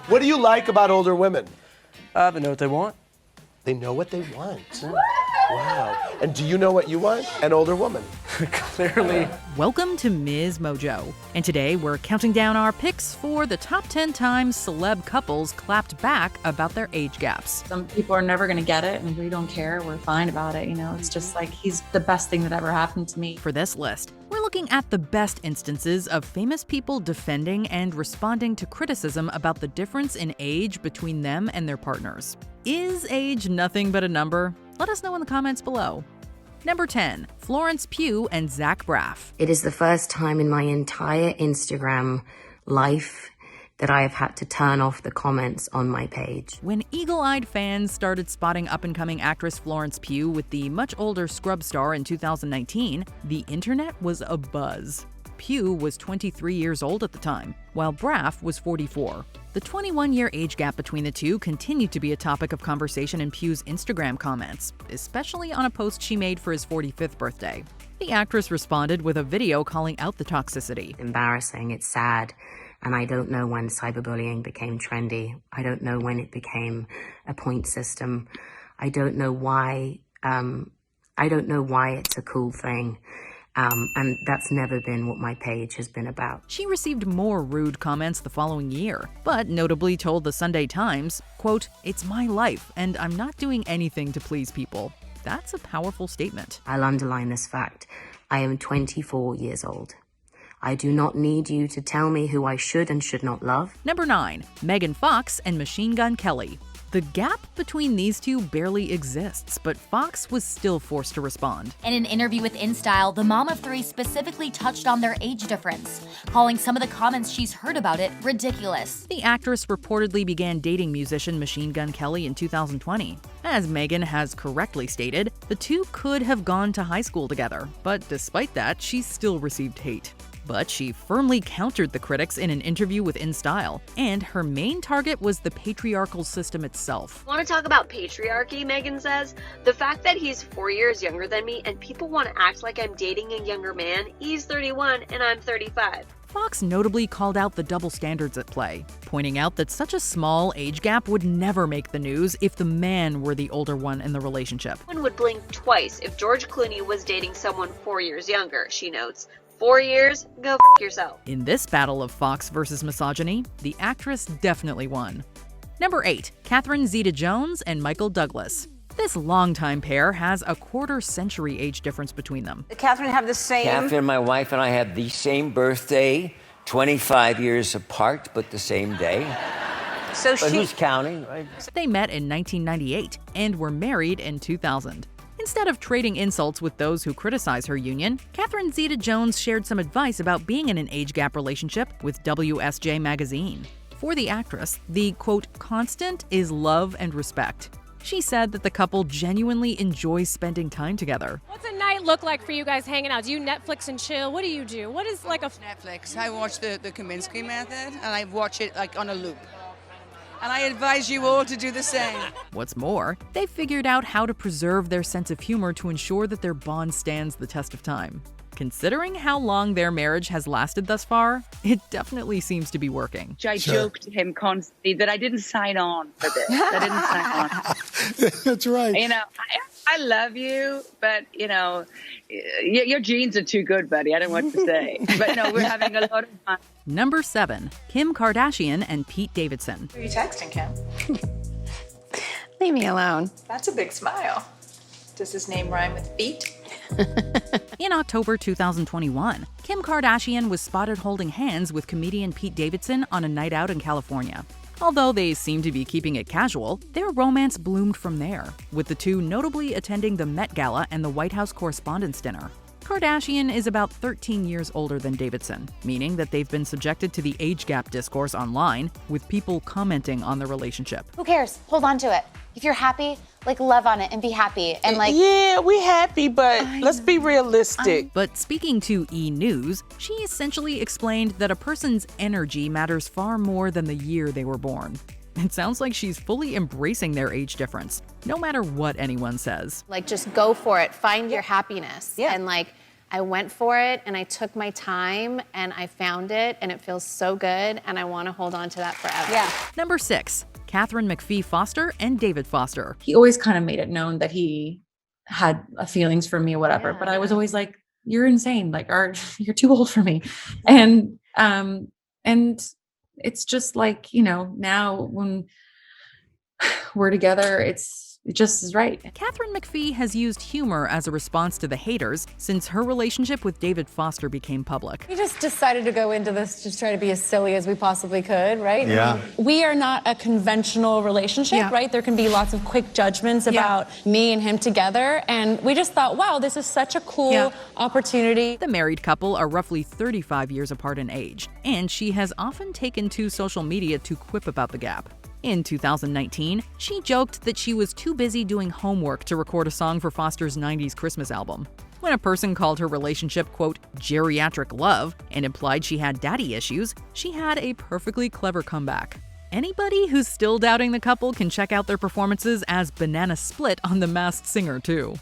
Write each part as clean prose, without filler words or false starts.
What do you like about older women? They know what they want. They know what they want. Wow. And do you know what you want? An older woman. Clearly. Welcome to MsMojo. And today we're counting down our picks for the top 10 times celeb couples clapped back about their age gaps. Some people are never going to get it, and we don't care. We're fine about it. You know, it's just like he's the best thing that ever happened to me. For this list, we're looking at the best instances of famous people defending and responding to criticism about the difference in age between them and their partners. Is age nothing but a number? Let us know in the comments below. Number 10, Florence Pugh and Zach Braff. It is the first time in my entire Instagram life that I have had to turn off the comments on my page. When eagle-eyed fans started spotting up-and-coming actress Florence Pugh with the much older Scrub star in 2019, the internet was abuzz. Pugh was 23 years old at the time, while Braff was 44. The 21-year age gap between the two continued to be a topic of conversation in Pugh's Instagram comments, especially on a post she made for his 45th birthday. The actress responded with a video calling out the toxicity. Embarrassing, it's sad, and I don't know when cyberbullying became trendy. I don't know when it became a point system. I don't know why it's a cool thing. And that's never been what my page has been about. She received more rude comments the following year, but notably told the Sunday Times, quote, "It's my life, and I'm not doing anything to please people." That's a powerful statement. I'll underline this fact. I am 24 years old. I do not need you to tell me who I should and should not love. Number 9, Megan Fox and Machine Gun Kelly. The gap between these two barely exists, but Fox was still forced to respond. In an interview with InStyle, the mom of three specifically touched on their age difference, calling some of the comments she's heard about it ridiculous. The actress reportedly began dating musician Machine Gun Kelly in 2020. As Megan has correctly stated, the two could have gone to high school together, but despite that, she still received hate. But she firmly countered the critics in an interview with InStyle, and her main target was the patriarchal system itself. Want to talk about patriarchy, Megan says? The fact that he's 4 years younger than me and people want to act like I'm dating a younger man. He's 31 and I'm 35. Fox notably called out the double standards at play, pointing out that such a small age gap would never make the news if the man were the older one in the relationship. One would blink twice if George Clooney was dating someone 4 years younger, she notes. 4 years? Go f*** yourself. In this battle of Fox versus misogyny, the actress definitely won. Number 8, Catherine Zeta-Jones and Michael Douglas. This longtime pair has a quarter-century age difference between them. Catherine have the same... Catherine, my wife, and I have the same birthday, 25 years apart, but the same day. So but who's counting, right? They met in 1998 and were married in 2000. Instead of trading insults with those who criticize her union, Catherine Zeta-Jones shared some advice about being in an age gap relationship with WSJ magazine. For the actress, the, quote, constant is love and respect. She said that the couple genuinely enjoys spending time together. What's a night look like for you guys hanging out? Do you Netflix and chill? What do you do? What is like a... Netflix. I watch the Kaminsky Method, and I watch it like on a loop. And I advise you all to do the same. What's more, they figured out how to preserve their sense of humor to ensure that their bond stands the test of time. Considering how long their marriage has lasted thus far, it definitely seems to be working. I joke to him constantly that I didn't sign on for this. I didn't sign on. That's right. You know, I love you, but, you know, your genes are too good, buddy. I don't know what to say. But no, we're having a lot of fun. Number 7, Kim Kardashian and Pete Davidson. Who are you texting, Kim? Leave me alone. That's a big smile. Does his name rhyme with feet? In October 2021, Kim Kardashian was spotted holding hands with comedian Pete Davidson on a night out in California. Although they seemed to be keeping it casual, their romance bloomed from there, with the two notably attending the Met Gala and the White House Correspondents' Dinner. Kardashian is about 13 years older than Davidson, meaning that they've been subjected to the age gap discourse online, with people commenting on the relationship. Who cares? Hold on to it. If you're happy, like, love on it and be happy. And like, yeah, we happy, but let's be realistic. But speaking to E! News, she essentially explained that a person's energy matters far more than the year they were born. It sounds like she's fully embracing their age difference, no matter what anyone says. Like, just go for it. Find your happiness. Yeah. And like, I went for it and I took my time and I found it and it feels so good and I want to hold on to that forever. Yeah. Number 6, Catherine McPhee Foster and David Foster. He always kind of made it known that he had feelings for me or whatever, but I was always like, you're insane. Like, you're too old for me. And it's just like, now when we're together, it just is right. Catherine McPhee has used humor as a response to the haters since her relationship with David Foster became public. We just decided to go into this to try to be as silly as we possibly could, right? Yeah. We are not a conventional relationship, right? There can be lots of quick judgments about me and him together. And we just thought, wow, this is such a cool opportunity. The married couple are roughly 35 years apart in age, and she has often taken to social media to quip about the gap. In 2019, she joked that she was too busy doing homework to record a song for Foster's 90s Christmas album. When a person called her relationship, quote, geriatric love, and implied she had daddy issues, she had a perfectly clever comeback. Anybody who's still doubting the couple can check out their performances as Banana Split on The Masked Singer, too.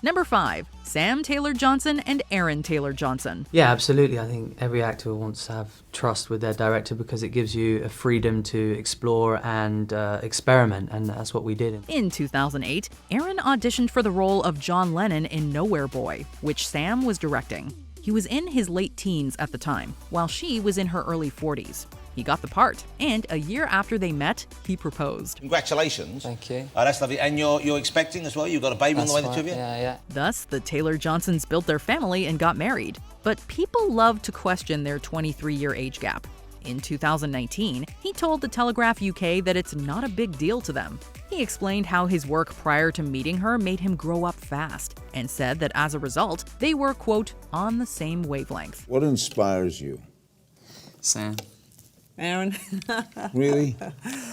Number 5, Sam Taylor-Johnson and Aaron Taylor-Johnson. Yeah, absolutely. I think every actor wants to have trust with their director because it gives you a freedom to explore and experiment, and that's what we did. In 2008, Aaron auditioned for the role of John Lennon in Nowhere Boy, which Sam was directing. He was in his late teens at the time, while she was in her early 40s. He got the part, and a year after they met, he proposed. Congratulations. Thank you. That's lovely. And you're expecting as well? You've got a baby on the way, the two of you? Yeah. Thus, the Taylor-Johnsons built their family and got married. But people love to question their 23-year age gap. In 2019, he told The Telegraph UK that it's not a big deal to them. He explained how his work prior to meeting her made him grow up fast, and said that as a result, they were, quote, on the same wavelength. What inspires you? Sam. Aaron. Really?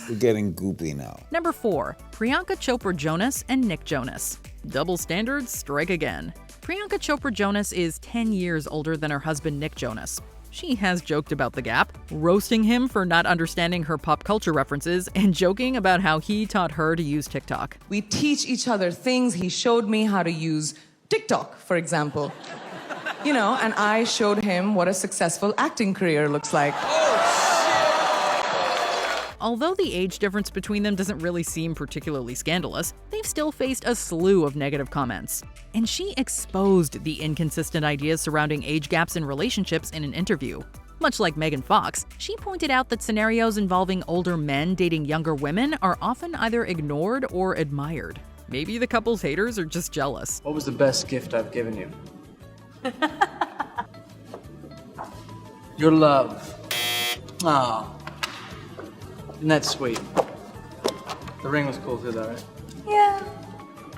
We're getting goopy now. Number 4, Priyanka Chopra Jonas and Nick Jonas. Double standards strike again. Priyanka Chopra Jonas is 10 years older than her husband Nick Jonas. She has joked about the gap, roasting him for not understanding her pop culture references and joking about how he taught her to use TikTok. We teach each other things. He showed me how to use TikTok, for example. And I showed him what a successful acting career looks like. Although the age difference between them doesn't really seem particularly scandalous, they've still faced a slew of negative comments. And she exposed the inconsistent ideas surrounding age gaps in relationships in an interview. Much like Megan Fox, she pointed out that scenarios involving older men dating younger women are often either ignored or admired. Maybe the couple's haters are just jealous. What was the best gift I've given you? Your love. Aw. Isn't that sweet? The ring was cool too, though, right? Yeah,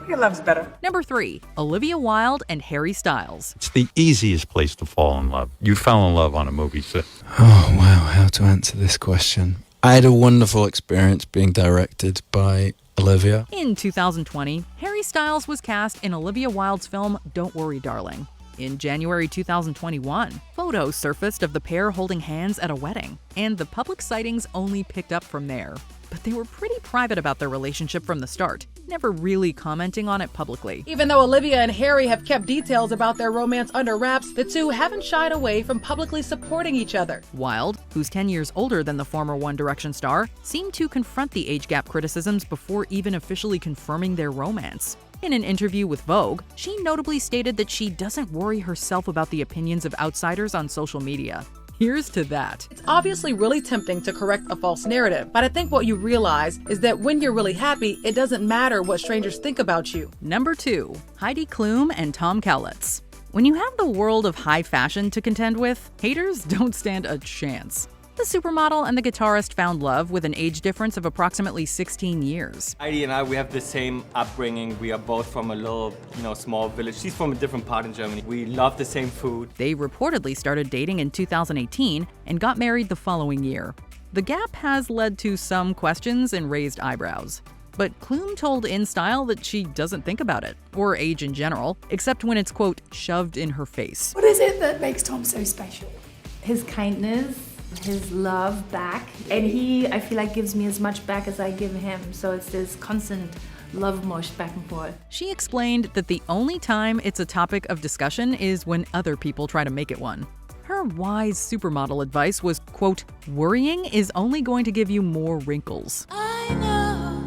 your love's better. Number 3, Olivia Wilde and Harry Styles. It's the easiest place to fall in love. You fell in love on a movie set. Oh, wow, how to answer this question. I had a wonderful experience being directed by Olivia. In 2020, Harry Styles was cast in Olivia Wilde's film Don't Worry, Darling. In January 2021, photos surfaced of the pair holding hands at a wedding, and the public sightings only picked up from there. But they were pretty private about their relationship from the start, never really commenting on it publicly. Even though Olivia and Harry have kept details about their romance under wraps, the two haven't shied away from publicly supporting each other. Wilde, who's 10 years older than the former One Direction star, seemed to confront the age gap criticisms before even officially confirming their romance. In an interview with Vogue, she notably stated that she doesn't worry herself about the opinions of outsiders on social media. Here's to that. It's obviously really tempting to correct a false narrative, but I think what you realize is that when you're really happy, it doesn't matter what strangers think about you. Number 2, Heidi Klum and Tom Kaulitz. When you have the world of high fashion to contend with, haters don't stand a chance. The supermodel and the guitarist found love with an age difference of approximately 16 years. Heidi and I, we have the same upbringing. We are both from a little, small village. She's from a different part in Germany. We love the same food. They reportedly started dating in 2018 and got married the following year. The gap has led to some questions and raised eyebrows. But Klum told InStyle that she doesn't think about it, or age in general, except when it's, quote, shoved in her face. What is it that makes Tom so special? His kindness, his love back, and he, I feel like, gives me as much back as I give him. So it's this constant love mush back and forth. She explained that the only time it's a topic of discussion is when other people try to make it one. Her wise supermodel advice was, quote, "Worrying is only going to give you more wrinkles." I know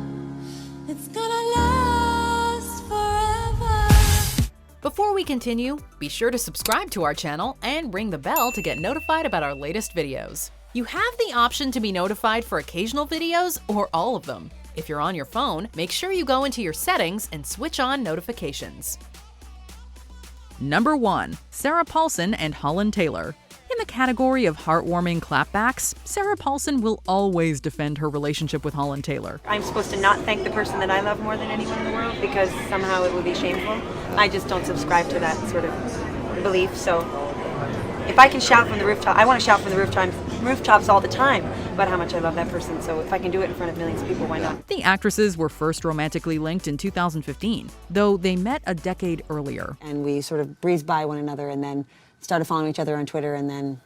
it's gonna last forever. Before we continue, be sure to subscribe to our channel and ring the bell to get notified about our latest videos. You have the option to be notified for occasional videos or all of them. If you're on your phone, make sure you go into your settings and switch on notifications. Number 1. Sarah Paulson and Holland Taylor. In the category of heartwarming clapbacks, Sarah Paulson will always defend her relationship with Holland Taylor. I'm supposed to not thank the person that I love more than anyone in the world because somehow it would be shameful. I just don't subscribe to that sort of belief. So if I can shout from the rooftop, I want to shout from the rooftops all the time about how much I love that person. So if I can do it in front of millions of people, why not? The actresses were first romantically linked in 2015, though they met a decade earlier. And we sort of breezed by one another and then started following each other on Twitter and then...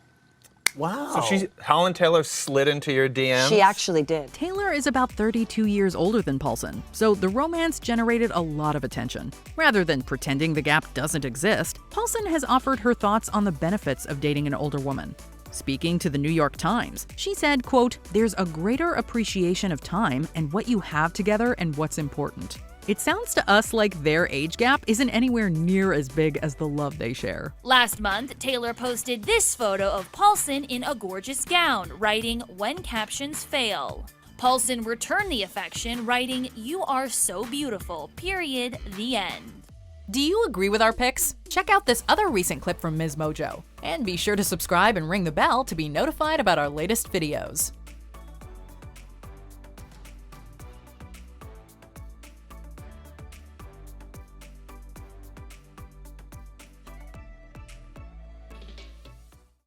Wow. So Holland Taylor slid into your DMs? She actually did. Taylor is about 32 years older than Paulson, so the romance generated a lot of attention. Rather than pretending the gap doesn't exist, Paulson has offered her thoughts on the benefits of dating an older woman. Speaking to the New York Times, she said, quote, "There's a greater appreciation of time and what you have together and what's important." It sounds to us like their age gap isn't anywhere near as big as the love they share. Last month, Taylor posted this photo of Paulson in a gorgeous gown, writing, "When captions fail." Paulson returned the affection, writing, "You are so beautiful, period, the end." Do you agree with our picks? Check out this other recent clip from MsMojo. And be sure to subscribe and ring the bell to be notified about our latest videos.